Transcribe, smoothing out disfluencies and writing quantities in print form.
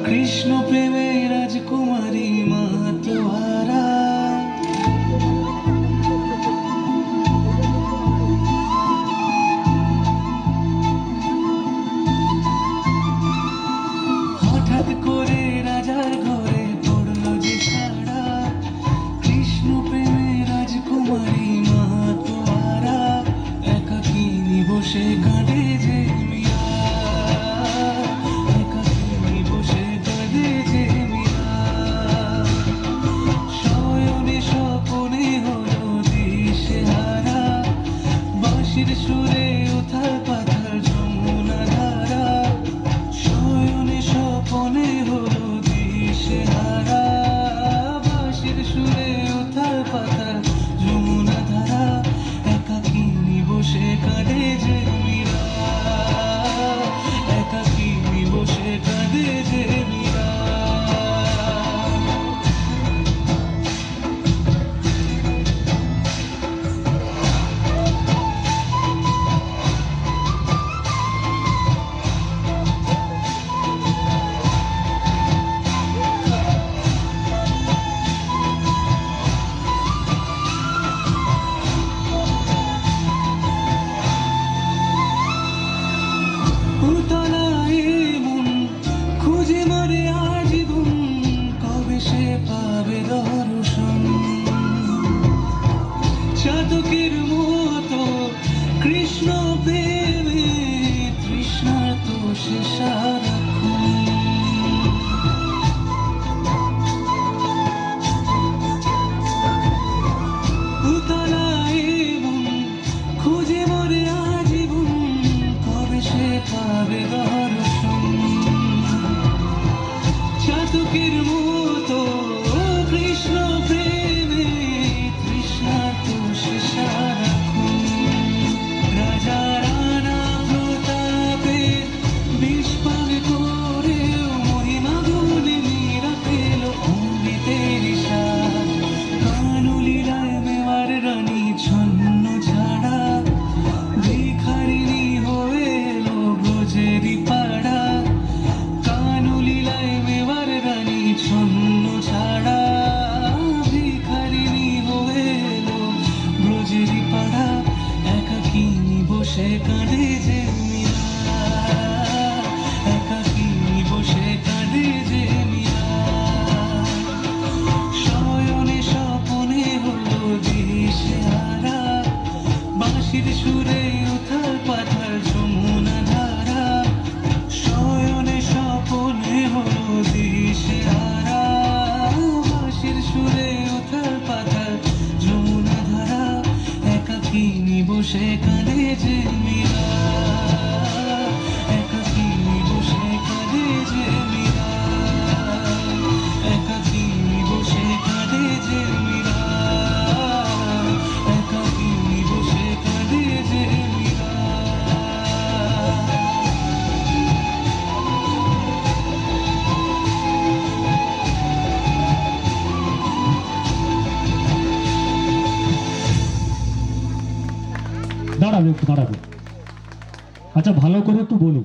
কৃষ্ণ প্রেমে রাজকুমারী মাতোয়ারা হঠাৎ করে রাজার ঘরে পড়লো যে সারা কৃষ্ণ প্রেমে রাজকুমারী মাতোয়ারা একাকিনী বসে কাঁদে যে মিয়া একাকিনী বসে কাঁদে যে মিয়া শয়নে স্বপনে হলো দিশেহারা বাঁশির সুরে উথাল পাথাল যমুনা ধারা শয়নে স্বপনে হলো দিশেহারা বাঁশির সুরে উথাল পাথাল যমুনা ধারা একাকিনী বসে কাঁদে যে মীরা একাকিনী বসে কাঁদে যে মীরা উতলায় মন খুঁজে মরে আজীবন কবে সে পাবে দর্শন চাতকের মতো কৃষ্ণ প্রেমে তৃষ্ণার্ত সে সারাক্ষণ উতলায় মন খুঁজে মরে আজীবন কবে সে পাবে দর্শন চাতকের মতো কৃষ্ণ প্রেমে তৃষ্ণার্ত সে সারাক্ষণ রাজা রানা প্রতাপের বিষ পান করেও মহিমা গুণে মীরা পেল অমৃতের স্বাদ কানলীলায় মেওয়ার রানী ছন্ন ছাড়া ভিখারিণী হয়ে এলো ব্রজেরই পাড়া কানলীলায় মেওয়ার রানী ছন্ন ছাড়া ভিখারিণী হয়ে এলো ব্রজেরই পাড়া একাকিনী বসে কাঁদে যে মীরা একাকিনী বসে কাঁদে যে মীরা শয়নে স্বপনে হলো দিশেহারা বাঁশির সুরে উথাল পাথাল যমুনা ধারা শয়নে স্বপনে হলো দিশেহারা বাঁশির সুরে উথাল পাথাল যমুনা ধারা একাকিনী বসে কাঁদে যে মীরা একাকিনী বসে কাঁদে যে মীরা একাকিনী বসে কাঁদে যে মীরা একাকিনী বসে কাঁদে যে মীরা দাঁড়াবে একটু দাঁড়াবে। আচ্ছা ভালো করে একটু বলুন।